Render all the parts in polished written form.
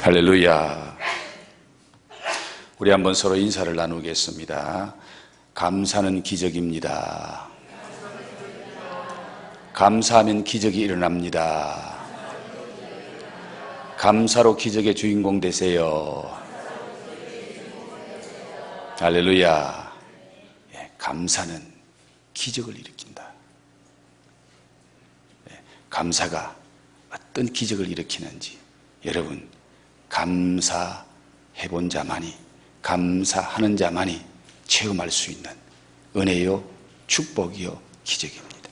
할렐루야. 우리 한번 서로 인사를 나누겠습니다. 감사는 기적입니다. 감사하면 기적이 일어납니다. 감사로 기적의 주인공 되세요. 할렐루야. 감사는 기적을 일으킨다. 감사가 어떤 기적을 일으키는지 여러분, 감사해본 자만이, 감사하는 자만이 체험할 수 있는 은혜요, 축복이요, 기적입니다.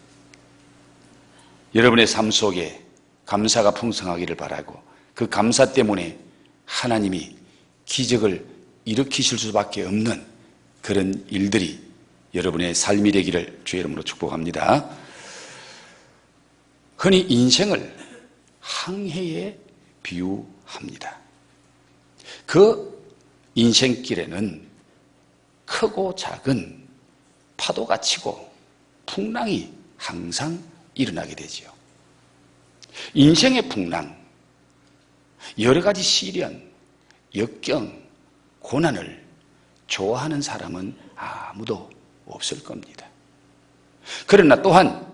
여러분의 삶 속에 감사가 풍성하기를 바라고, 그 감사 때문에 하나님이 기적을 일으키실 수밖에 없는 그런 일들이 여러분의 삶이 되기를 주의 이름으로 축복합니다. 흔히 인생을 항해에 비유합니다. 그 인생길에는 크고 작은 파도가 치고 풍랑이 항상 일어나게 되지요. 인생의 풍랑, 여러 가지 시련, 역경, 고난을 좋아하는 사람은 아무도 없을 겁니다. 그러나 또한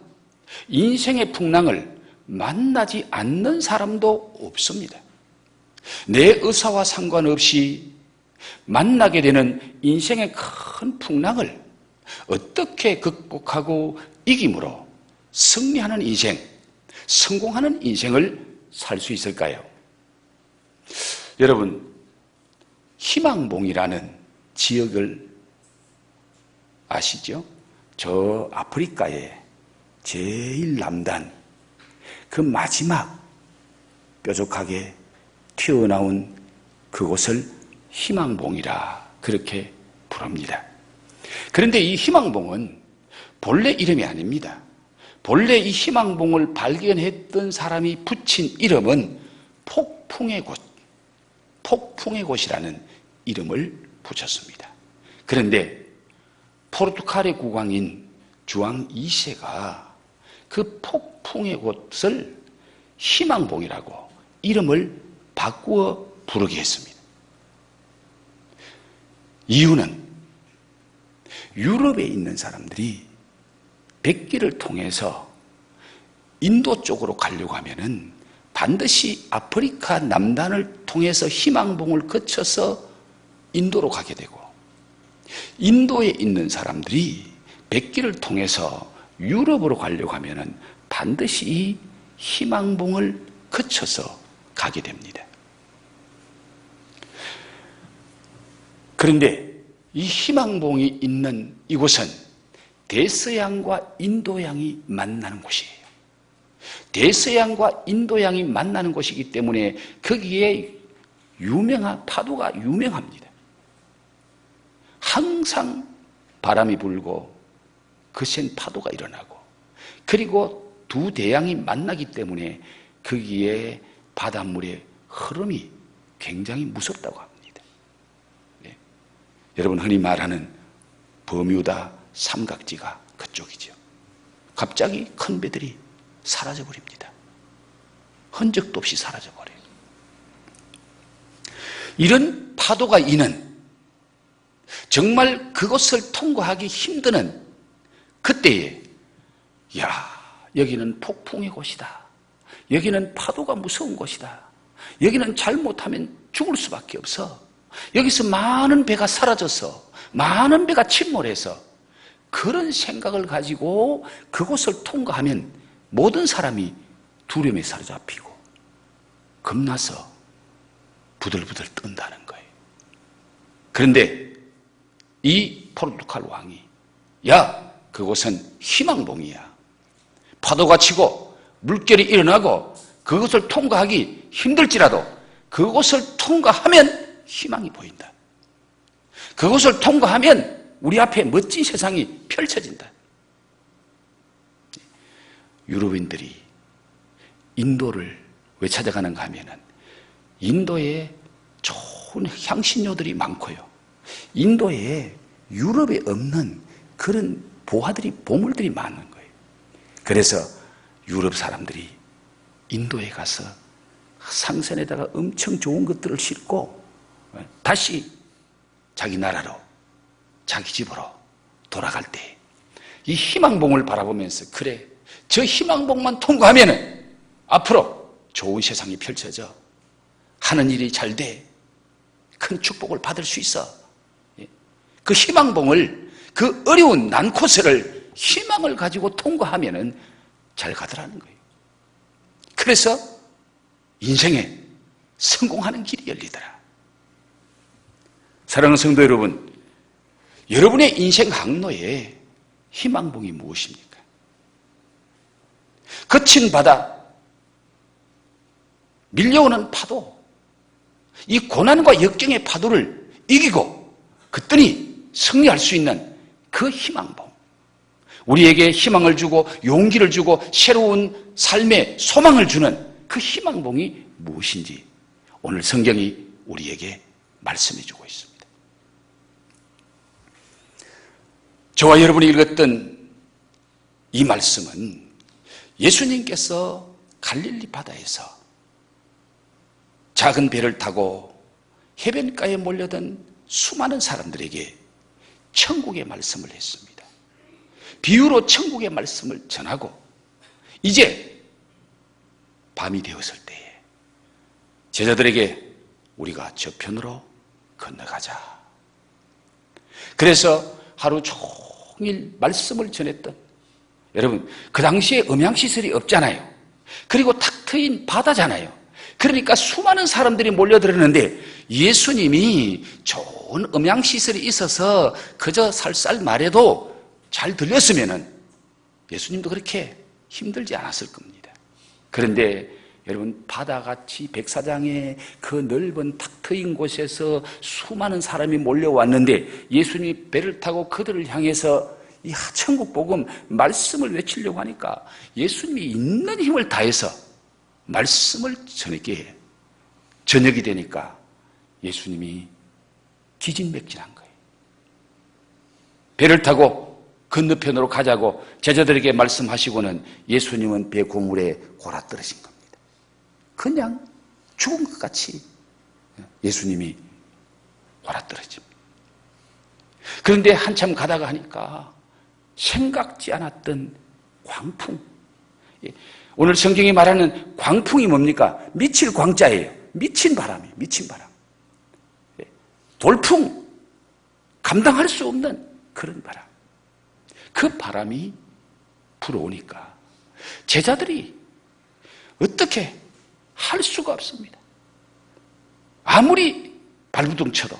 인생의 풍랑을 만나지 않는 사람도 없습니다. 내 의사와 상관없이 만나게 되는 인생의 큰 풍랑을 어떻게 극복하고 이김으로 승리하는 인생, 성공하는 인생을 살 수 있을까요? 여러분, 희망봉이라는 지역을 아시죠? 저 아프리카의 제일 남단, 그 마지막 뾰족하게 튀어나온 그곳을 희망봉이라 그렇게 부릅니다. 그런데 이 희망봉은 본래 이름이 아닙니다. 본래 이 희망봉을 발견했던 사람이 붙인 이름은 폭풍의 곳, 폭풍의 곳이라는 이름을 붙였습니다. 그런데 포르투갈의 국왕인 주왕 2세가 그 폭풍의 곳을 희망봉이라고 이름을 바꾸어 부르게 했습니다. 이유는 유럽에 있는 사람들이 백기를 통해서 인도 쪽으로 가려고 하면은 반드시 아프리카 남단을 통해서 희망봉을 거쳐서 인도로 가게 되고, 인도에 있는 사람들이 백기를 통해서 유럽으로 가려고 하면은 반드시 이 희망봉을 거쳐서 가게 됩니다. 그런데 이 희망봉이 있는 이곳은 대서양과 인도양이 만나는 곳이에요. 대서양과 인도양이 만나는 곳이기 때문에 거기에 파도가 유명합니다. 항상 바람이 불고 거센 파도가 일어나고, 그리고 두 대양이 만나기 때문에 거기에 바닷물의 흐름이 굉장히 무섭다고 합니다. 여러분, 흔히 말하는 버뮤다 삼각지가 그쪽이죠. 갑자기 큰 배들이 사라져버립니다. 흔적도 없이 사라져버려요. 이런 파도가 있는, 정말 그것을 통과하기 힘드는 그때에, 여기는 폭풍의 곳이다. 여기는 파도가 무서운 곳이다. 여기는 잘못하면 죽을 수밖에 없어. 여기서 많은 배가 사라져서, 많은 배가 침몰해서, 그런 생각을 가지고 그곳을 통과하면 모든 사람이 두려움에 사로잡히고 겁나서 부들부들 뜬다는 거예요. 그런데 이 포르투갈 왕이, 그곳은 희망봉이야. 파도가 치고 물결이 일어나고 그것을 통과하기 힘들지라도 그곳을 통과하면 희망이 보인다. 그것을 통과하면 우리 앞에 멋진 세상이 펼쳐진다. 유럽인들이 인도를 왜 찾아가는가 하면은 인도에 좋은 향신료들이 많고요. 인도에 유럽에 없는 그런 보물들이 많은 거예요. 그래서 유럽 사람들이 인도에 가서 상선에다가 엄청 좋은 것들을 싣고 다시 자기 나라로, 자기 집으로 돌아갈 때 이 희망봉을 바라보면서 그래, 저 희망봉만 통과하면 앞으로 좋은 세상이 펼쳐져, 하는 일이 잘 돼, 큰 축복을 받을 수 있어. 그 희망봉을, 그 어려운 난코스를 희망을 가지고 통과하면 잘 가더라는 거예요. 그래서 인생에 성공하는 길이 열리더라. 사랑하는 성도 여러분, 여러분의 인생 항로에 희망봉이 무엇입니까? 거친 바다, 밀려오는 파도, 이 고난과 역경의 파도를 이기고 그랬더니 승리할 수 있는 그 희망봉, 우리에게 희망을 주고 용기를 주고 새로운 삶의 소망을 주는 그 희망봉이 무엇인지 오늘 성경이 우리에게 말씀해 주고 있습니다. 저와 여러분이 읽었던 이 말씀은 예수님께서 갈릴리 바다에서 작은 배를 타고 해변가에 몰려든 수많은 사람들에게 천국의 말씀을 했습니다. 비유로 천국의 말씀을 전하고 이제 밤이 되었을 때에 제자들에게 우리가 저편으로 건너가자. 그래서 하루 종일 말씀을 전했던, 여러분 그 당시에 음향시설이 없잖아요. 그리고 탁 트인 바다잖아요. 그러니까 수많은 사람들이 몰려들었는데 예수님이 좋은 음향시설이 있어서 그저 살살 말해도 잘 들렸으면은 예수님도 그렇게 힘들지 않았을 겁니다. 그런데 여러분 바다같이 백사장의 그 넓은 탁 트인 곳에서 수많은 사람이 몰려왔는데 예수님이 배를 타고 그들을 향해서 이 천국 복음 말씀을 외치려고 하니까 예수님이 있는 힘을 다해서 말씀을 전했기에 저녁이 되니까 예수님이 기진맥진한 거예요. 배를 타고 건너편으로 가자고 제자들에게 말씀하시고는 예수님은 배 고물에 골아떨어진 겁니다. 그냥 죽은 것 같이 예수님이 골아떨어집니다. 그런데 한참 가다가 하니까 생각지 않았던 광풍, 오늘 성경이 말하는 광풍이 뭡니까? 미칠 광자예요. 미친 바람이에요. 미친 바람. 돌풍, 감당할 수 없는 그런 바람. 그 바람이 불어오니까 제자들이 어떻게 할 수가 없습니다. 아무리 발부둥 쳐도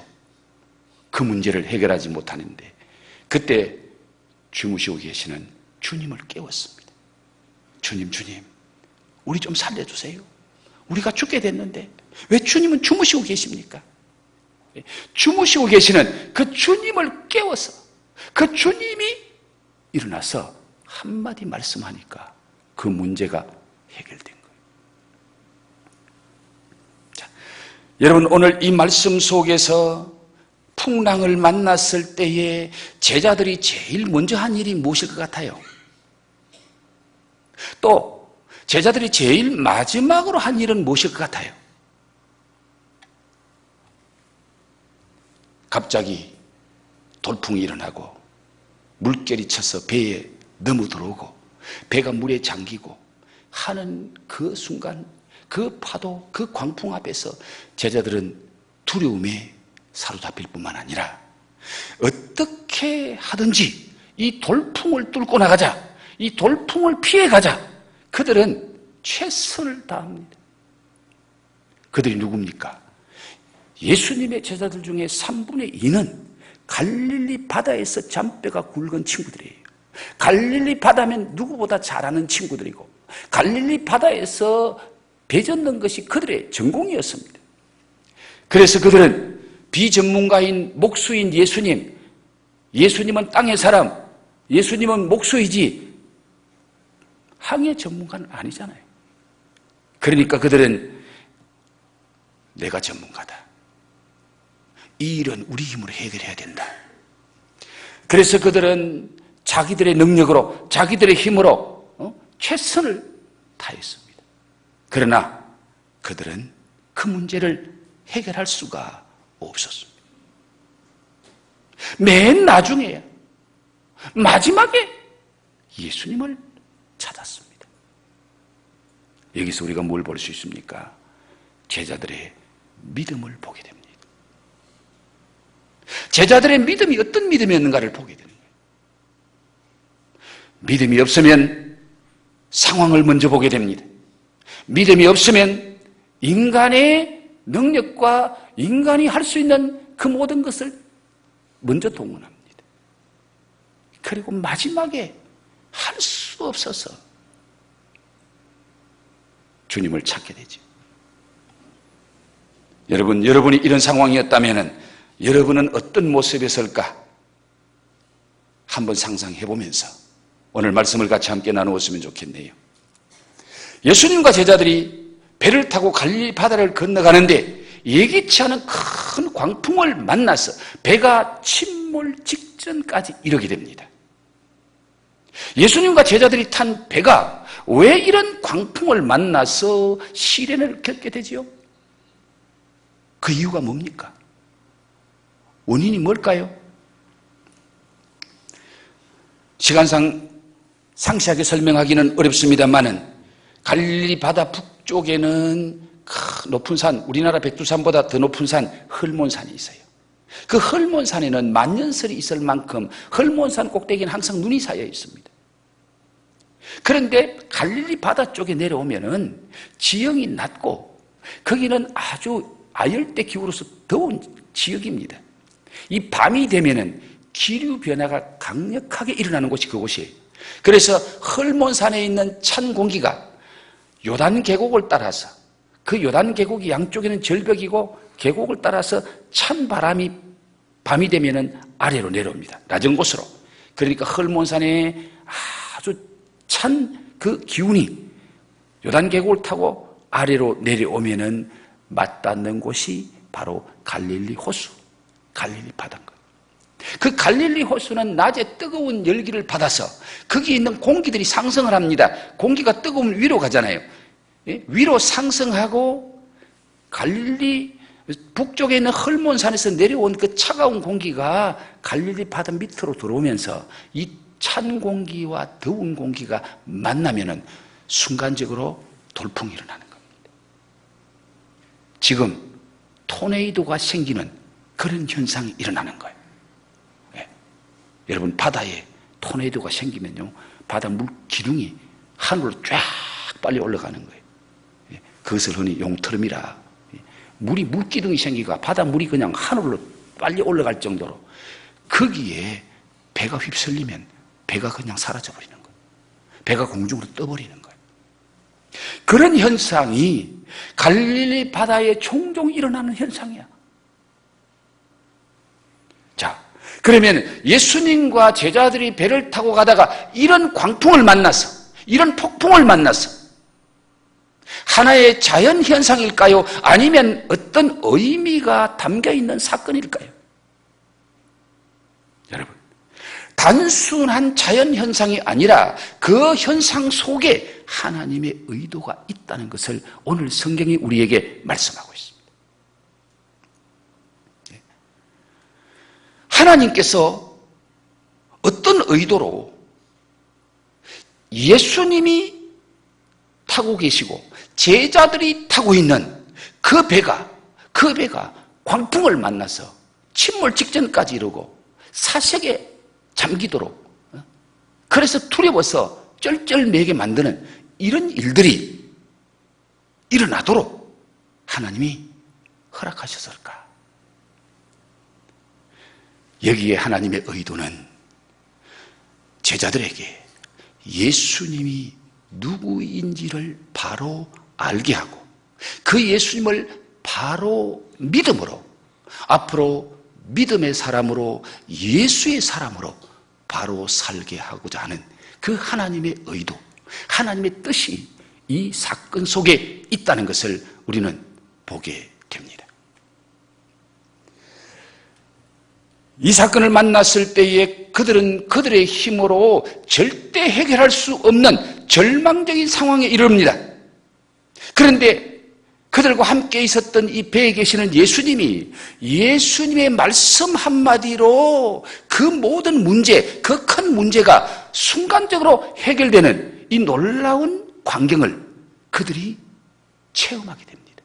그 문제를 해결하지 못하는데 그때 주무시고 계시는 주님을 깨웠습니다. 주님, 우리 좀 살려주세요. 우리가 죽게 됐는데 왜 주님은 주무시고 계십니까? 주무시고 계시는 그 주님을 깨워서 그 주님이 일어나서 한마디 말씀하니까 그 문제가 해결된 거예요. 자, 여러분 오늘 이 말씀 속에서 풍랑을 만났을 때에 제자들이 제일 먼저 한 일이 무엇일 것 같아요? 또 제자들이 제일 마지막으로 한 일은 무엇일 것 같아요? 갑자기 돌풍이 일어나고 물결이 쳐서 배에 넘어 들어오고 배가 물에 잠기고 하는 그 순간 그 파도, 그 광풍 앞에서 제자들은 두려움에 사로잡힐 뿐만 아니라 어떻게 하든지 이 돌풍을 뚫고 나가자, 이 돌풍을 피해가자, 그들은 최선을 다합니다. 그들이 누굽니까? 예수님의 제자들 중에 3분의 2는 갈릴리 바다에서 잔뼈가 굵은 친구들이에요. 갈릴리 바다면 누구보다 잘 아는 친구들이고 갈릴리 바다에서 배 젓는 것이 그들의 전공이었습니다. 그래서 그들은 비전문가인 목수인 예수님은 땅의 사람, 예수님은 목수이지 항해 전문가는 아니잖아요. 그러니까 그들은 내가 전문가다. 이 일은 우리 힘으로 해결해야 된다. 그래서 그들은 자기들의 능력으로, 자기들의 힘으로 최선을 다했습니다. 그러나 그들은 그 문제를 해결할 수가 없었습니다. 맨 나중에야, 마지막에 예수님을 찾았습니다. 여기서 우리가 뭘 볼 수 있습니까? 제자들의 믿음을 보게 됩니다. 제자들의 믿음이 어떤 믿음이었는가를 보게 되는 거예요. 믿음이 없으면 상황을 먼저 보게 됩니다. 믿음이 없으면 인간의 능력과 인간이 할 수 있는 그 모든 것을 먼저 동원합니다. 그리고 마지막에 할 수 없어서 주님을 찾게 되죠. 여러분이 이런 상황이었다면 여러분은 어떤 모습이었을까? 한번 상상해 보면서 오늘 말씀을 같이 함께 나누었으면 좋겠네요. 예수님과 제자들이 배를 타고 갈릴리 바다를 건너가는데 예기치 않은 큰 광풍을 만나서 배가 침몰 직전까지 이르게 됩니다. 예수님과 제자들이 탄 배가 왜 이런 광풍을 만나서 시련을 겪게 되지요? 그 이유가 뭡니까? 원인이 뭘까요? 시간상 상세하게 설명하기는 어렵습니다만은 갈릴리 바다 북쪽에는 큰 높은 산, 우리나라 백두산보다 더 높은 산 헐몬산이 있어요. 그 헐몬산에는 만년설이 있을 만큼 헐몬산 꼭대기는 항상 눈이 쌓여 있습니다. 그런데 갈릴리 바다 쪽에 내려오면은 지형이 낮고 거기는 아주 아열대 기후로서 더운 지역입니다. 이 밤이 되면은 기류 변화가 강력하게 일어나는 곳이 그곳이에요. 그래서 헐몬산에 있는 찬 공기가 요단 계곡을 따라서, 그 요단 계곡이 양쪽에는 절벽이고 계곡을 따라서 찬 바람이 밤이 되면은 아래로 내려옵니다. 낮은 곳으로. 그러니까 헐몬산에 아주 찬 그 기운이 요단 계곡을 타고 아래로 내려오면은 맞닿는 곳이 바로 갈릴리 호수, 갈릴리 바다인 거예요. 그 갈릴리 호수는 낮에 뜨거운 열기를 받아서 거기 있는 공기들이 상승을 합니다. 공기가 뜨거우면 위로 가잖아요. 위로 상승하고 갈릴리 북쪽에 있는 헐몬산에서 내려온 그 차가운 공기가 갈릴리 바다 밑으로 들어오면서 이 찬 공기와 더운 공기가 만나면은 순간적으로 돌풍이 일어나는 겁니다. 지금 토네이도가 생기는 그런 현상이 일어나는 거예요. 네. 여러분, 바다에 토네이도가 생기면요, 바다 물 기둥이 하늘로 쫙 빨리 올라가는 거예요. 네. 그것을 흔히 용트름이라, 물기둥이 생기가 바다 물이 그냥 하늘로 빨리 올라갈 정도로 거기에 배가 휩쓸리면 배가 그냥 사라져버리는 거예요. 배가 공중으로 떠버리는 거예요. 그런 현상이 갈릴리 바다에 종종 일어나는 현상이야. 자, 그러면 예수님과 제자들이 배를 타고 가다가 이런 광풍을 만나서, 이런 폭풍을 만나서 하나의 자연 현상일까요? 아니면 어떤 의미가 담겨 있는 사건일까요? 여러분, 단순한 자연 현상이 아니라 그 현상 속에 하나님의 의도가 있다는 것을 오늘 성경이 우리에게 말씀하고 있습니다. 하나님께서 어떤 의도로 예수님이 타고 계시고 제자들이 타고 있는 그 배가 광풍을 만나서 침몰 직전까지 이르고 사색에 잠기도록, 그래서 두려워서 쩔쩔매게 만드는 이런 일들이 일어나도록 하나님이 허락하셨을까? 여기에 하나님의 의도는 제자들에게 예수님이 누구인지를 바로 알게 하고 그 예수님을 바로 믿음으로, 앞으로 믿음의 사람으로, 예수의 사람으로 바로 살게 하고자 하는 그 하나님의 의도, 하나님의 뜻이 이 사건 속에 있다는 것을 우리는 보게 됩니다. 이 사건을 만났을 때에 그들은 그들의 힘으로 절대 해결할 수 없는 절망적인 상황에 이릅니다. 그런데 그들과 함께 있었던 이 배에 계시는 예수님이 예수님의 말씀 한마디로 그 모든 문제, 그 큰 문제가 순간적으로 해결되는 이 놀라운 광경을 그들이 체험하게 됩니다.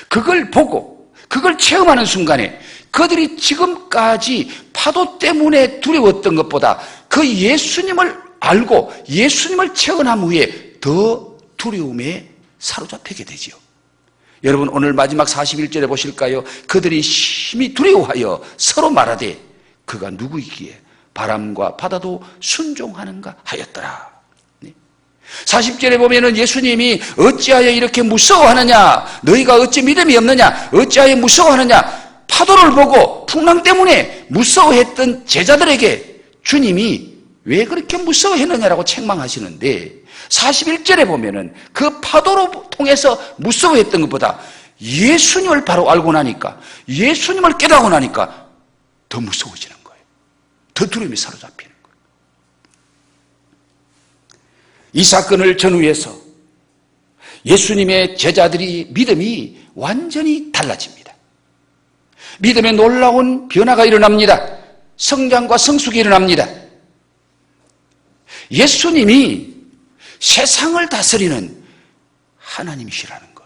그걸 보고 그걸 체험하는 순간에 그들이 지금까지 파도 때문에 두려웠던 것보다 그 예수님을 알고 예수님을 체험한 후에 더 두려움에 사로잡히게 되지요. 여러분, 오늘 마지막 41절에 보실까요? 그들이 심히 두려워하여 서로 말하되 그가 누구이기에 바람과 바다도 순종하는가 하였더라. 40절에 보면은 예수님이 어찌하여 이렇게 무서워하느냐, 너희가 어찌 믿음이 없느냐, 어찌하여 무서워하느냐, 파도를 보고 풍랑 때문에 무서워했던 제자들에게 주님이 왜 그렇게 무서워했느냐라고 책망하시는데 41절에 보면은 그 파도로 통해서 무서워했던 것보다 예수님을 바로 알고 나니까, 예수님을 깨닫고 나니까 더 무서워지는 거예요. 더 두려움이 사로잡히는 거예요. 이 사건을 전후해서 예수님의 제자들이 믿음이 완전히 달라집니다. 믿음의 놀라운 변화가 일어납니다. 성장과 성숙이 일어납니다. 예수님이 세상을 다스리는 하나님이시라는 것,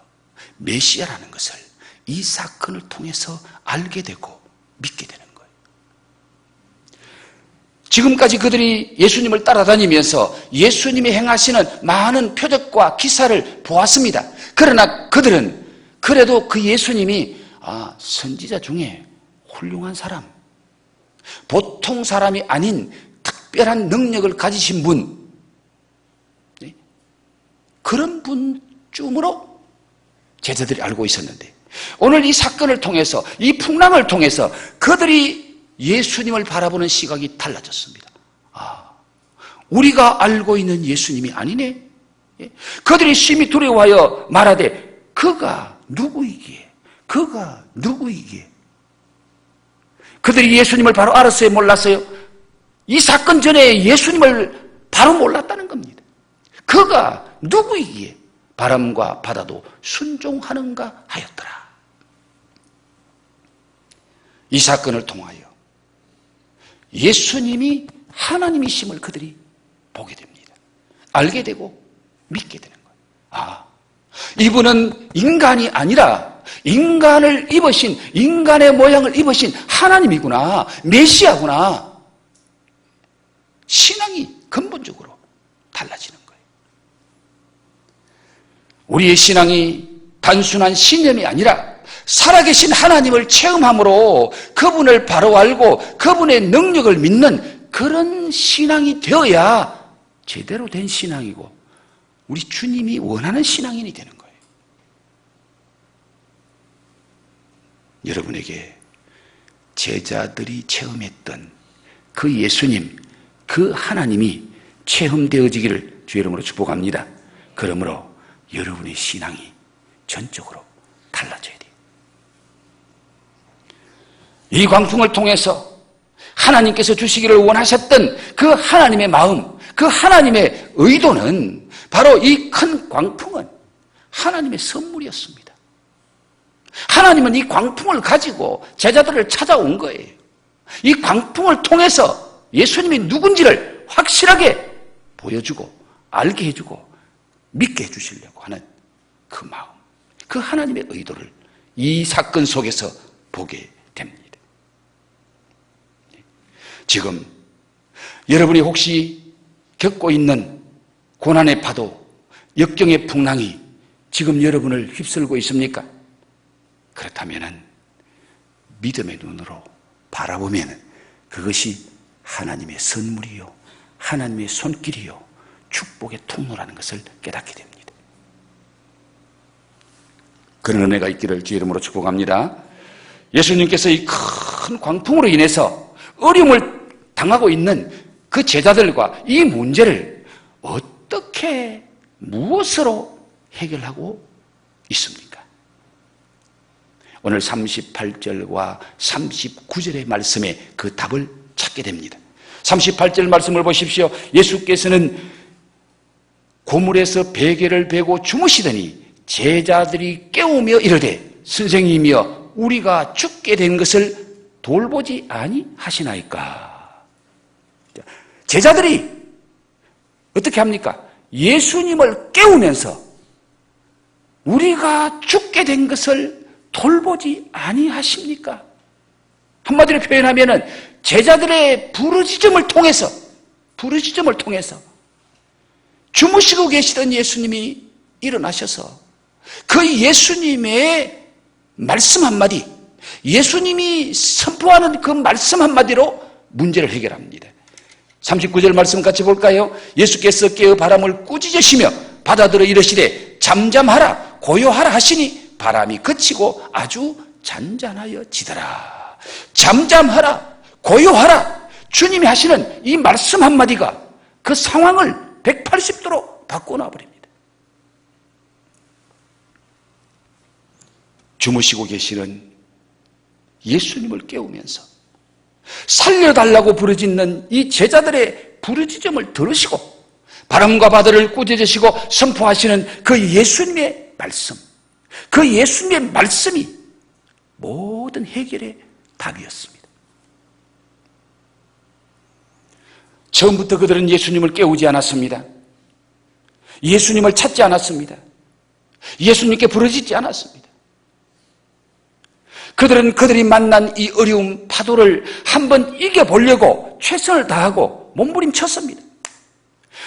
메시아라는 것을 이 사건을 통해서 알게 되고 믿게 되는 거예요. 지금까지 그들이 예수님을 따라다니면서 예수님이 행하시는 많은 표적과 기사를 보았습니다. 그러나 그들은 그래도 그 예수님이 선지자 중에 훌륭한 사람, 보통 사람이 아닌 특별한 능력을 가지신 분, 그런 분쯤으로 제자들이 알고 있었는데 오늘 이 사건을 통해서, 이 풍랑을 통해서 그들이 예수님을 바라보는 시각이 달라졌습니다. 우리가 알고 있는 예수님이 아니네. 그들이 심히 두려워하여 말하되 그가 누구이기에, 그가 누구이기에. 그들이 예수님을 바로 알았어요, 몰랐어요? 이 사건 전에 예수님을 바로 몰랐다는 겁니다. 그가 누구이기에 바람과 바다도 순종하는가 하였더라. 이 사건을 통하여 예수님이 하나님이심을 그들이 보게 됩니다. 알게 되고 믿게 되는 거예요. 이분은 인간이 아니라 인간을 입으신, 인간의 모양을 입으신 하나님이구나, 메시아구나. 신앙이 근본적으로 달라지는 거예요. 우리의 신앙이 단순한 신념이 아니라 살아계신 하나님을 체험함으로 그분을 바로 알고 그분의 능력을 믿는 그런 신앙이 되어야 제대로 된 신앙이고 우리 주님이 원하는 신앙인이 되는 거예요. 여러분에게 제자들이 체험했던 그 예수님, 그 하나님이 체험되어지기를 주의 이름으로 축복합니다. 그러므로 여러분의 신앙이 전적으로 달라져야 돼요. 이 광풍을 통해서 하나님께서 주시기를 원하셨던 그 하나님의 마음, 그 하나님의 의도는 바로 이 큰 광풍은 하나님의 선물이었습니다. 하나님은 이 광풍을 가지고 제자들을 찾아온 거예요. 이 광풍을 통해서 예수님이 누군지를 확실하게 보여주고 알게 해주고 믿게 해주시려고 하는 그 마음, 그 하나님의 의도를 이 사건 속에서 보게 됩니다. 지금 여러분이 혹시 겪고 있는 고난의 파도, 역경의 풍랑이 지금 여러분을 휩쓸고 있습니까? 그렇다면 믿음의 눈으로 바라보면 그것이 하나님의 선물이요, 하나님의 손길이요, 축복의 통로라는 것을 깨닫게 됩니다. 그런 은혜가 있기를 주의 이름으로 축복합니다. 예수님께서 이 큰 광풍으로 인해서 어려움을 당하고 있는 그 제자들과 이 문제를 어떻게, 무엇으로 해결하고 있습니까? 오늘 38절과 39절의 말씀에 그 답을 찾게 됩니다. 38절 말씀을 보십시오. 예수께서는 고물에서 베개를 베고 주무시더니 제자들이 깨우며 이르되 선생님이여 우리가 죽게 된 것을 돌보지 아니하시나이까. 제자들이 어떻게 합니까? 예수님을 깨우면서 우리가 죽게 된 것을 돌보지 아니하십니까? 한마디로 표현하면은 제자들의 부르짖음을 통해서 주무시고 계시던 예수님이 일어나셔서 그 예수님의 말씀 한마디, 예수님이 선포하는 그 말씀 한마디로 문제를 해결합니다. 39절 말씀 같이 볼까요? 예수께서 깨어 바람을 꾸짖으시며 바다들어 이르시되 잠잠하라 고요하라 하시니 바람이 그치고 아주 잔잔하여 지더라. 잠잠하라 고요하라, 주님이 하시는 이 말씀 한마디가 그 상황을 180도로 바꿔놔버립니다. 주무시고 계시는 예수님을 깨우면서 살려달라고 부르짖는 이 제자들의 부르짖음을 들으시고 바람과 바다를 꾸짖으시고 선포하시는 그 예수님의 말씀, 그 예수님의 말씀이 모든 해결의 답이었습니다. 처음부터 그들은 예수님을 깨우지 않았습니다. 예수님을 찾지 않았습니다. 예수님께 부르짖지 않았습니다. 그들은 그들이 만난 이 어려운 파도를 한번 이겨보려고 최선을 다하고 몸부림쳤습니다.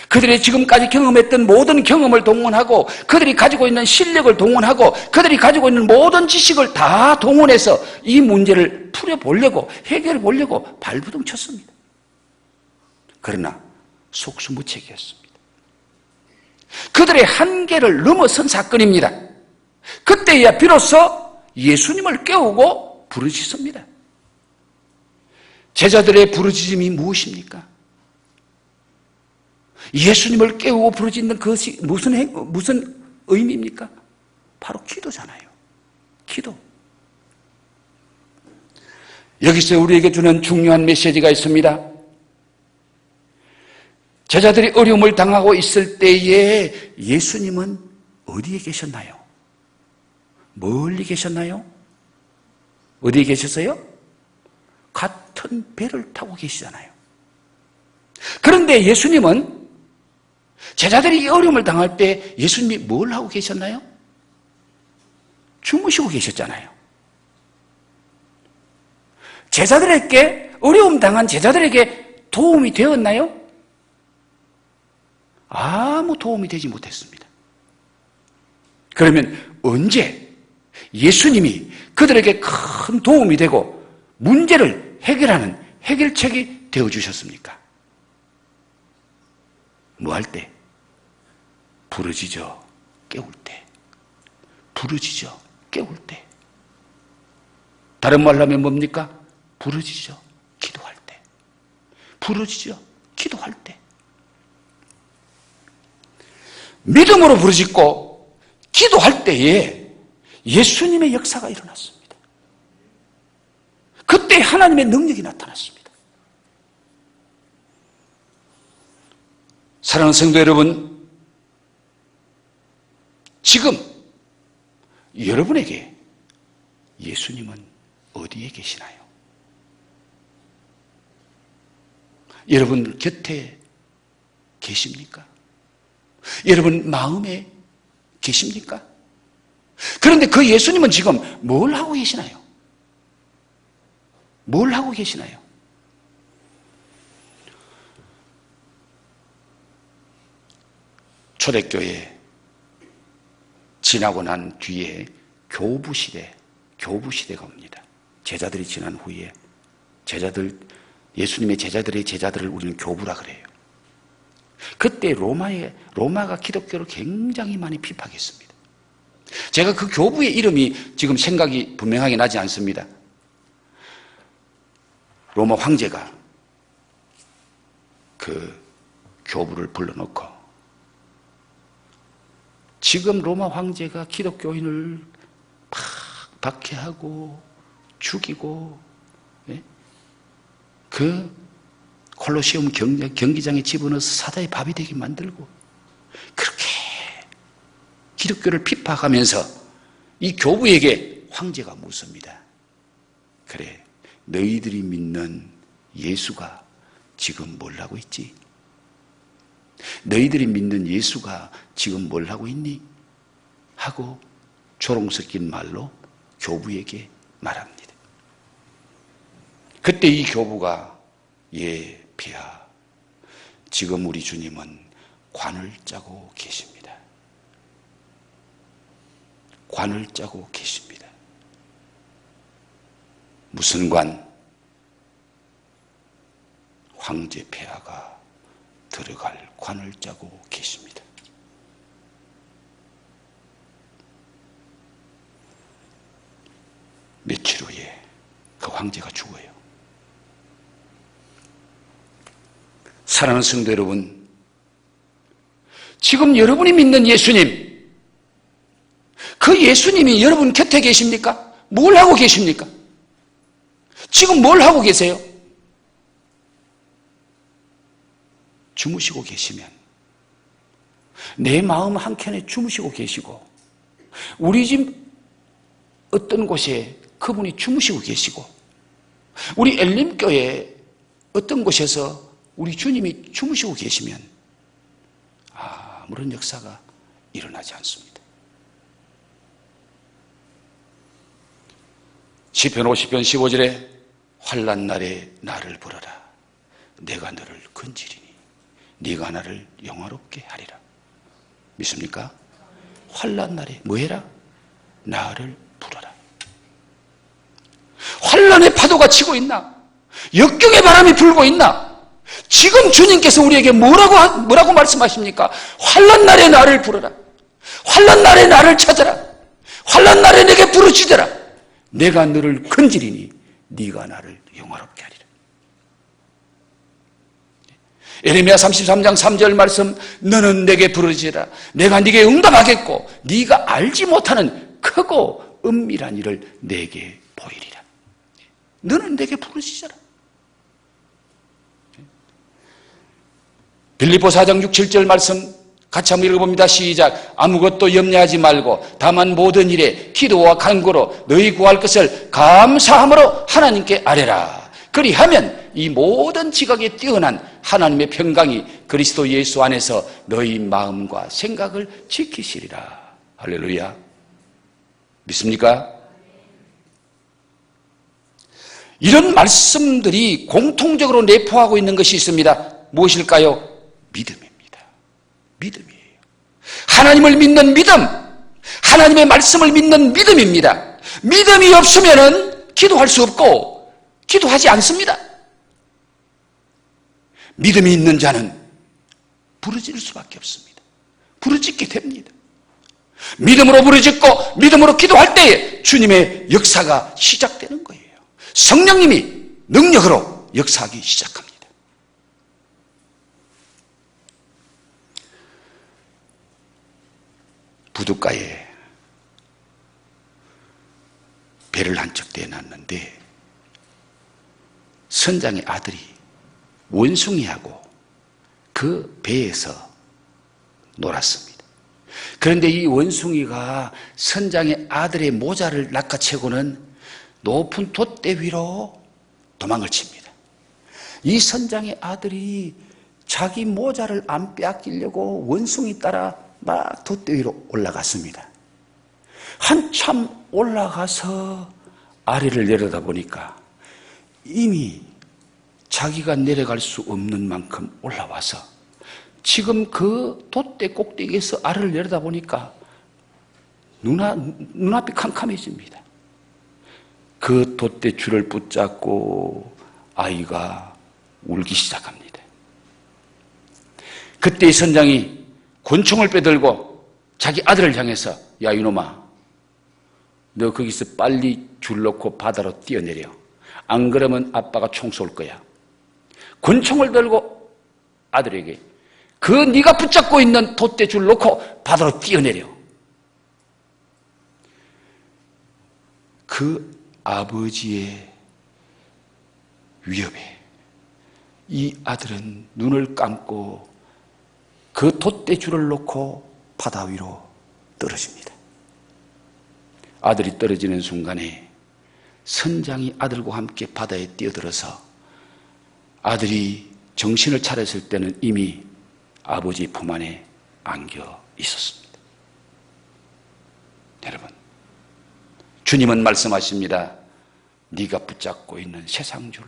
그들이 지금까지 경험했던 모든 경험을 동원하고 그들이 가지고 있는 실력을 동원하고 그들이 가지고 있는 모든 지식을 다 동원해서 이 문제를 풀어보려고 해결해 보려고 발부둥 쳤습니다. 그러나 속수무책이었습니다. 그들의 한계를 넘어선 사건입니다. 그때야 비로소 예수님을 깨우고 부르짖습니다. 제자들의 부르짖음이 무엇입니까? 예수님을 깨우고 부르짖는 그것이 무슨 의미입니까? 바로 기도잖아요. 기도. 여기서 우리에게 주는 중요한 메시지가 있습니다. 제자들이 어려움을 당하고 있을 때에 예수님은 어디에 계셨나요? 멀리 계셨나요? 어디에 계셨어요? 같은 배를 타고 계시잖아요. 그런데 예수님은 제자들이 이 어려움을 당할 때 예수님이 뭘 하고 계셨나요? 주무시고 계셨잖아요. 제자들에게, 어려움 당한 제자들에게 도움이 되었나요? 아무 도움이 되지 못했습니다. 그러면 언제 예수님이 그들에게 큰 도움이 되고 문제를 해결하는 해결책이 되어주셨습니까? 뭐 할 때? 부르짖어 깨울 때. 부르짖어 깨울 때. 다른 말로 하면 뭡니까? 부르짖어 기도할 때. 부르짖어 기도할 때. 믿음으로 부르짖고 기도할 때에 예수님의 역사가 일어났습니다. 그때 하나님의 능력이 나타났습니다. 사랑하는 성도 여러분, 지금 여러분에게 예수님은 어디에 계시나요? 여러분 곁에 계십니까? 여러분 마음에 계십니까? 그런데 그 예수님은 지금 뭘 하고 계시나요? 뭘 하고 계시나요? 초대교회 지나고 난 뒤에 교부시대가 옵니다. 제자들이 지난 후에 예수님의 제자들의 제자들을 우리는 교부라 그래요. 그때 로마가 기독교를 굉장히 많이 핍박했습니다. 제가 그 교부의 이름이 지금 생각이 분명하게 나지 않습니다. 로마 황제가 그 교부를 불러놓고 지금 로마 황제가 기독교인을 막 박해하고 죽이고 그 콜로세움 경기장에 집어넣어서 사자의 밥이 되게 만들고 그렇게 기독교를 핍박하면서 이 교부에게 황제가 묻습니다. 그래, 너희들이 믿는 예수가 지금 뭘 하고 있지? 너희들이 믿는 예수가 지금 뭘 하고 있니? 하고 조롱 섞인 말로 교부에게 말합니다. 그때 이 교부가 예, 폐하, 지금 우리 주님은 관을 짜고 계십니다. 관을 짜고 계십니다. 무슨 관? 황제 폐하가 들어갈 관을 짜고 계십니다. 며칠 후에 그 황제가 죽어요. 사랑하는 성도 여러분, 지금 여러분이 믿는 예수님, 그 예수님이 여러분 곁에 계십니까? 뭘 하고 계십니까? 지금 뭘 하고 계세요? 주무시고 계시면 내 마음 한켠에 주무시고 계시고 우리 집 어떤 곳에 그분이 주무시고 계시고 우리 엘림교회 어떤 곳에서 우리 주님이 주무시고 계시면 아무런 역사가 일어나지 않습니다. 시편 50편 15절에 환난 날에 나를 부르라. 내가 너를 건지리니 네가 나를 영화롭게 하리라. 믿습니까? 환난 날에 뭐 해라? 나를 부르라. 환난의 파도가 치고 있나? 역경의 바람이 불고 있나? 지금 주님께서 우리에게 뭐라고 말씀하십니까? 환난 날에 나를 부르라. 환난 날에 나를 찾아라. 환난 날에 내게 부르짖어라. 내가 너를 건지리니 네가 나를 영화롭게 하리라. 예레미야 33장 3절 말씀, 너는 내게 부르짖어라. 내가 네게 응답하겠고 네가 알지 못하는 크고 은밀한 일을 내게 보이리라. 너는 내게 부르짖어라. 빌립보 4장 6, 7절 말씀 같이 한번 읽어봅니다. 시작. 아무것도 염려하지 말고 다만 모든 일에 기도와 간구로 너희 구할 것을 감사함으로 하나님께 아뢰라. 그리하면 이 모든 지각에 뛰어난 하나님의 평강이 그리스도 예수 안에서 너희 마음과 생각을 지키시리라. 할렐루야. 믿습니까? 이런 말씀들이 공통적으로 내포하고 있는 것이 있습니다. 무엇일까요? 믿음입니다. 믿음이에요. 하나님을 믿는 믿음, 하나님의 말씀을 믿는 믿음입니다. 믿음이 없으면 기도할 수 없고 기도하지 않습니다. 믿음이 있는 자는 부르짖을 수밖에 없습니다. 부르짖게 됩니다. 믿음으로 부르짖고 믿음으로 기도할 때에 주님의 역사가 시작되는 거예요. 성령님이 능력으로 역사하기 시작합니다. 부둣가에 배를 한 척 대놨는데 선장의 아들이 원숭이하고 그 배에서 놀았습니다. 그런데 이 원숭이가 선장의 아들의 모자를 낚아채고는 높은 돛대 위로 도망을 칩니다. 이 선장의 아들이 자기 모자를 안 빼앗기려고 원숭이 따라 막 돛대 위로 올라갔습니다. 한참 올라가서 아래를 내려다보니까 이미 자기가 내려갈 수 없는 만큼 올라와서 지금 그 돛대 꼭대기에서 아래를 내려다보니까 눈앞이 캄캄해집니다. 그 돛대 줄을 붙잡고 아이가 울기 시작합니다. 그때 이 선장이 권총을 빼들고 자기 아들을 향해서 야 이놈아, 너 거기서 빨리 줄 놓고 바다로 뛰어내려. 안 그러면 아빠가 총 쏠 거야. 권총을 들고 아들에게 그 네가 붙잡고 있는 돛대 줄 놓고 바다로 뛰어내려. 그 아버지의 위협에 이 아들은 눈을 감고 그 돛대 줄을 놓고 바다 위로 떨어집니다. 아들이 떨어지는 순간에 선장이 아들과 함께 바다에 뛰어들어서 아들이 정신을 차렸을 때는 이미 아버지 품 안에 안겨 있었습니다. 여러분, 주님은 말씀하십니다. 네가 붙잡고 있는 세상줄,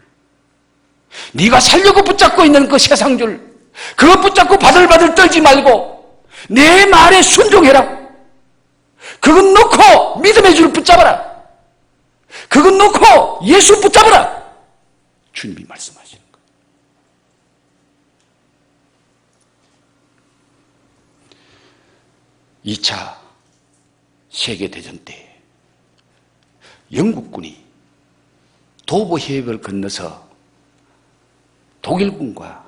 네가 살려고 붙잡고 있는 그 세상줄, 그거 붙잡고 바들바들 떨지 말고 내 말에 순종해라. 그건 놓고 믿음의 줄 붙잡아라. 그건 놓고 예수 붙잡아라. 주님이 말씀하시는 거예요. 2차 세계대전 때 영국군이 도보 해협을 건너서 독일군과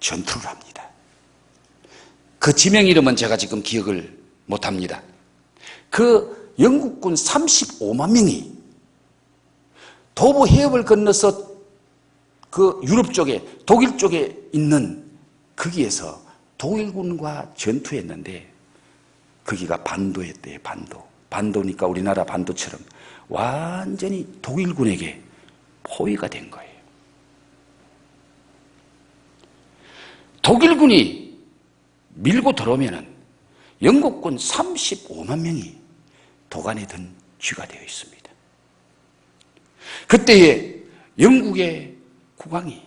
전투를 합니다. 그 지명 이름은 제가 지금 기억을 못합니다. 그 영국군 35만 명이 도보 해협을 건너서 그 유럽 쪽에, 독일 쪽에 있는 거기에서 독일군과 전투했는데 거기가 반도였대요. 반도니까 우리나라 반도처럼 완전히 독일군에게 포위가 된 거예요. 독일군이 밀고 들어오면은 영국군 35만 명이 도간에 든 쥐가 되어 있습니다. 그때에 영국의 국왕이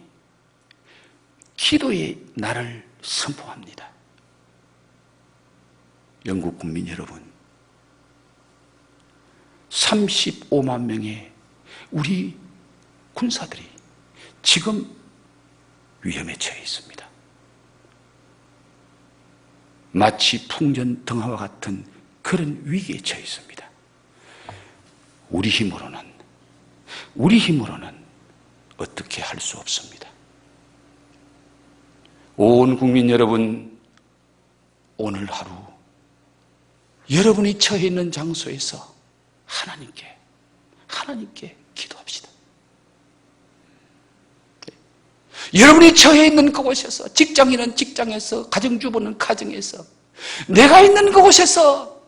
기도의 날을 선포합니다. 영국 국민 여러분, 35만 명의 우리 군사들이 지금 위험에 처해 있습니다. 마치 풍전등화와 같은 그런 위기에 처해 있습니다. 우리 힘으로는 어떻게 할 수 없습니다. 온 국민 여러분, 오늘 하루 여러분이 처해 있는 장소에서 하나님께 기도합시다. 여러분이 처해 있는 그곳에서, 직장인은 직장에서, 가정주부는 가정에서, 내가 있는 그곳에서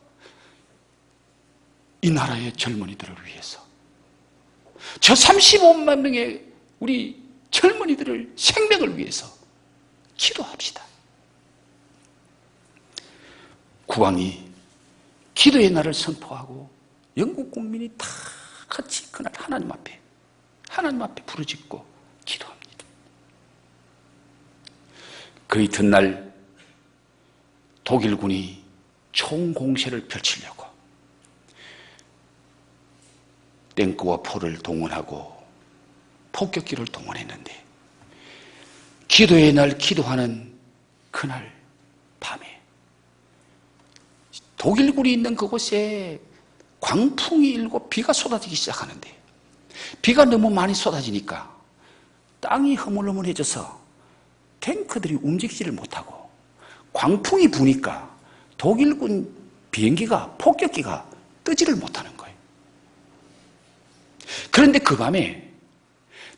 이 나라의 젊은이들을 위해서, 저 35만 명의 우리 젊은이들을 생명을 위해서 기도합시다. 국왕이 기도의 날을 선포하고 영국 국민이 다 같이 그날 하나님 앞에 부르짖고 기도합니다. 그 이튿날 독일군이 총공세를 펼치려고 탱크와 포를 동원하고 폭격기를 동원했는데 기도의 날 기도하는 그날 밤에 독일군이 있는 그곳에 광풍이 일고 비가 쏟아지기 시작하는데 비가 너무 많이 쏟아지니까 땅이 허물허물해져서 탱크들이 움직이지를 못하고 광풍이 부니까 독일군 비행기가, 폭격기가 뜨지를 못하는 거예요. 그런데 그 밤에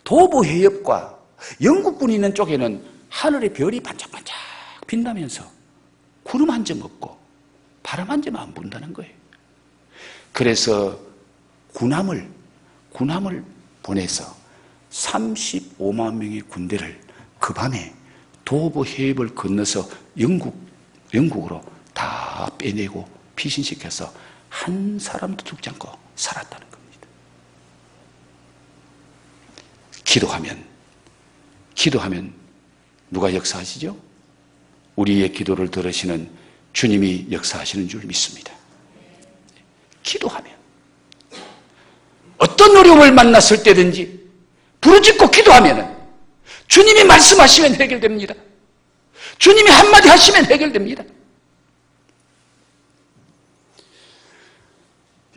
도보 해협과 영국군이 있는 쪽에는 하늘의 별이 반짝반짝 빛나면서 구름 한 점 없고 바람 한 점 안 분다는 거예요. 그래서 군함을 보내서 35만 명의 군대를 그 밤에 도보 해협을 건너서 영국으로 다 빼내고 피신시켜서 한 사람도 죽지 않고 살았다는 겁니다. 기도하면 누가 역사하시죠? 우리의 기도를 들으시는 주님이 역사하시는 줄 믿습니다. 기도하면 어떤 어려움을 만났을 때든지 부르짖고 기도하면 주님이 말씀하시면 해결됩니다. 주님이 한마디 하시면 해결됩니다.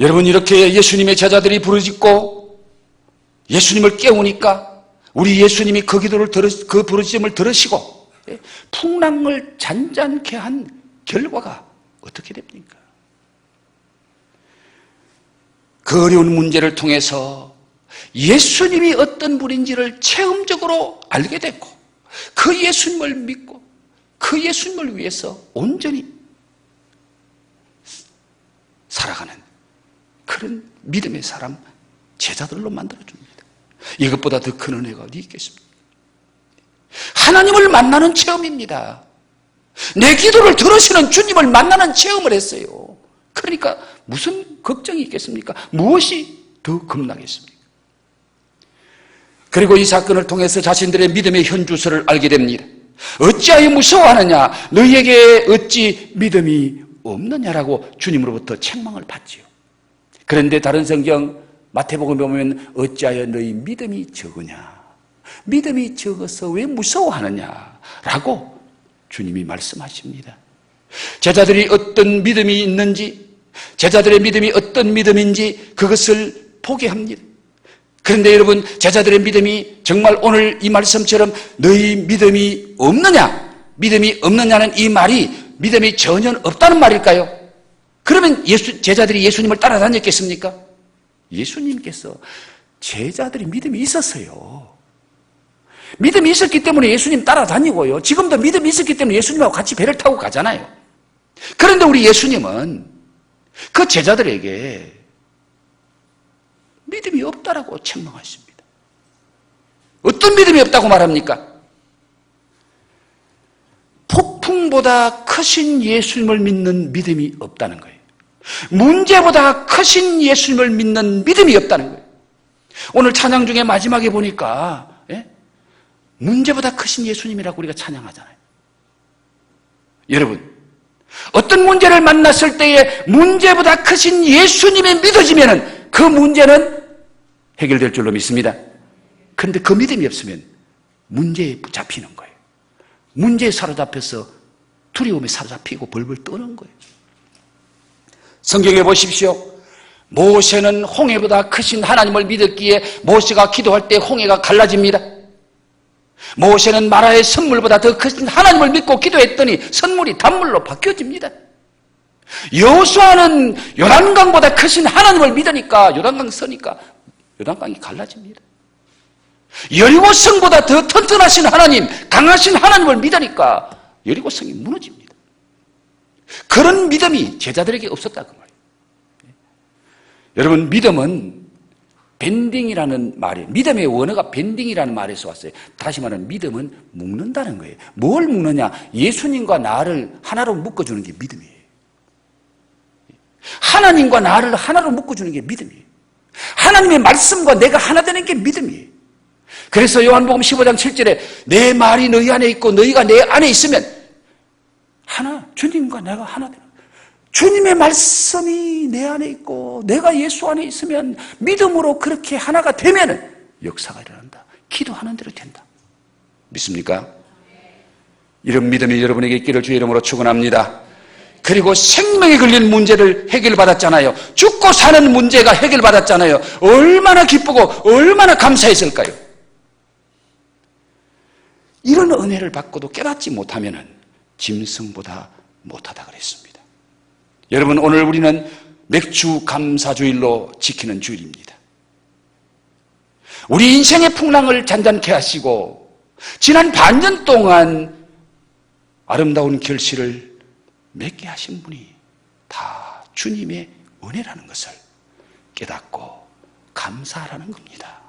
여러분, 이렇게 예수님의 제자들이 부르짖고 예수님을 깨우니까 우리 예수님이 그 기도를 그 부르짖음을 들으시고 풍랑을 잔잔케 한 결과가 어떻게 됩니까? 그 어려운 문제를 통해서 예수님이 어떤 분인지를 체험적으로 알게 됐고 그 예수님을 믿고 그 예수님을 위해서 온전히 살아가는 그런 믿음의 사람, 제자들로 만들어줍니다. 이것보다 더 큰 은혜가 어디 있겠습니까? 하나님을 만나는 체험입니다. 내 기도를 들으시는 주님을 만나는 체험을 했어요. 그러니까 무슨 걱정이 있겠습니까? 무엇이 더 겁나겠습니까? 그리고 이 사건을 통해서 자신들의 믿음의 현주소를 알게 됩니다. 어찌하여 무서워하느냐? 너희에게 어찌 믿음이 없느냐라고 주님으로부터 책망을 받지요. 그런데 다른 성경 마태복음에 보면 어찌하여 너희 믿음이 적으냐? 믿음이 적어서 왜 무서워하느냐라고 주님이 말씀하십니다. 제자들이 어떤 믿음이 있는지, 제자들의 믿음이 어떤 믿음인지 그것을 보게 합니다. 그런데 여러분, 제자들의 믿음이 정말 오늘 이 말씀처럼 너희 믿음이 없느냐? 믿음이 없느냐는 이 말이 믿음이 전혀 없다는 말일까요? 그러면 제자들이 예수님을 따라다녔겠습니까? 예수님께서 제자들이 믿음이 있었어요. 믿음이 있었기 때문에 예수님 따라다니고요. 지금도 믿음이 있었기 때문에 예수님하고 같이 배를 타고 가잖아요. 그런데 우리 예수님은 그 제자들에게 믿음이 없다라고 책망하십니다. 어떤 믿음이 없다고 말합니까? 폭풍보다 크신 예수님을 믿는 믿음이 없다는 거예요. 문제보다 크신 예수님을 믿는 믿음이 없다는 거예요. 오늘 찬양 중에 마지막에 보니까 문제보다 크신 예수님이라고 우리가 찬양하잖아요. 여러분, 어떤 문제를 만났을 때에 문제보다 크신 예수님이 믿어지면 그 문제는 해결될 줄로 믿습니다. 그런데 그 믿음이 없으면 문제에 잡히는 거예요. 문제에 사로잡혀서 두려움에 사로잡히고 벌벌 떠는 거예요. 성경에 보십시오. 모세는 홍해보다 크신 하나님을 믿었기에 모세가 기도할 때 홍해가 갈라집니다. 모세는 마라의 선물보다 더 크신 하나님을 믿고 기도했더니 선물이 단물로 바뀌어집니다. 여호수아는 요단강보다 크신 하나님을 믿으니까 요단강 서니까 요단강이 갈라집니다. 여리고성보다 더 튼튼하신 하나님, 강하신 하나님을 믿으니까 여리고성이 무너집니다. 그런 믿음이 제자들에게 없었다 그 말이에요. 여러분, 믿음은 밴딩이라는 말이에요. 믿음의 원어가 밴딩이라는 말에서 왔어요. 다시 말하면 믿음은 묶는다는 거예요. 뭘 묶느냐? 예수님과 나를 하나로 묶어주는 게 믿음이에요. 하나님과 나를 하나로 묶어주는 게 믿음이에요. 하나님의 말씀과 내가 하나 되는 게 믿음이에요. 그래서 요한복음 15장 7절에 내 말이 너희 안에 있고 너희가 내 안에 있으면 하나, 주님과 내가 하나 되는 거예요. 주님의 말씀이 내 안에 있고 내가 예수 안에 있으면 믿음으로 그렇게 하나가 되면 역사가 일어난다. 기도하는 대로 된다. 믿습니까? 이런 믿음이 여러분에게 있기를 주의 이름으로 축원합니다. 그리고 생명에 걸린 문제를 해결받았잖아요. 죽고 사는 문제가 해결받았잖아요. 얼마나 기쁘고 얼마나 감사했을까요? 이런 은혜를 받고도 깨닫지 못하면 짐승보다 못하다 그랬습니다. 여러분, 오늘 우리는 맥주 감사주일로 지키는 주일입니다. 우리 인생의 풍랑을 잔잔케 하시고 지난 반년 동안 아름다운 결실을 맺게 하신 분이 다 주님의 은혜라는 것을 깨닫고 감사하라는 겁니다.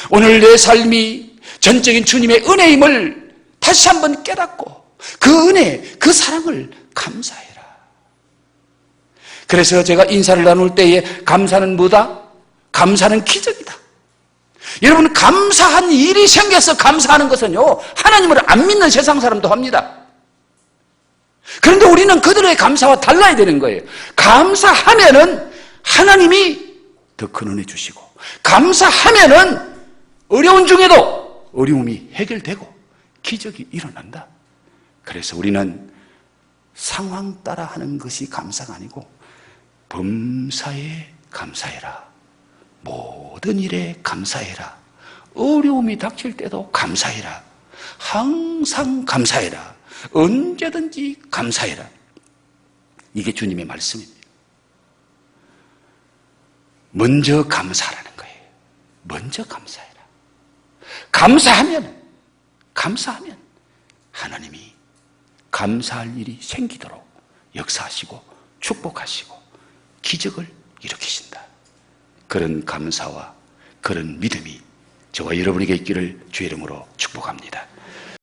오늘 내 삶이 전적인 주님의 은혜임을 다시 한번 깨닫고 그 은혜, 그 사랑을 감사해라. 그래서 제가 인사를 나눌 때에 감사는 뭐다? 감사는 기적이다. 여러분, 감사한 일이 생겨서 감사하는 것은요, 하나님을 안 믿는 세상 사람도 합니다. 그런데 우리는 그들의 감사와 달라야 되는 거예요. 감사하면은 하나님이 더 큰 은혜 주시고, 감사하면은 어려운 중에도 어려움이 해결되고 기적이 일어난다. 그래서 우리는 상황 따라 하는 것이 감사가 아니고 범사에 감사해라. 모든 일에 감사해라. 어려움이 닥칠 때도 감사해라. 항상 감사해라. 언제든지 감사해라. 이게 주님의 말씀입니다. 먼저 감사하라는 거예요. 먼저 감사해라. 감사하면 하나님이 감사할 일이 생기도록 역사하시고 축복하시고 기적을 일으키신다. 그런 감사와 그런 믿음이 저와 여러분에게 있기를 주의 이름으로 축복합니다.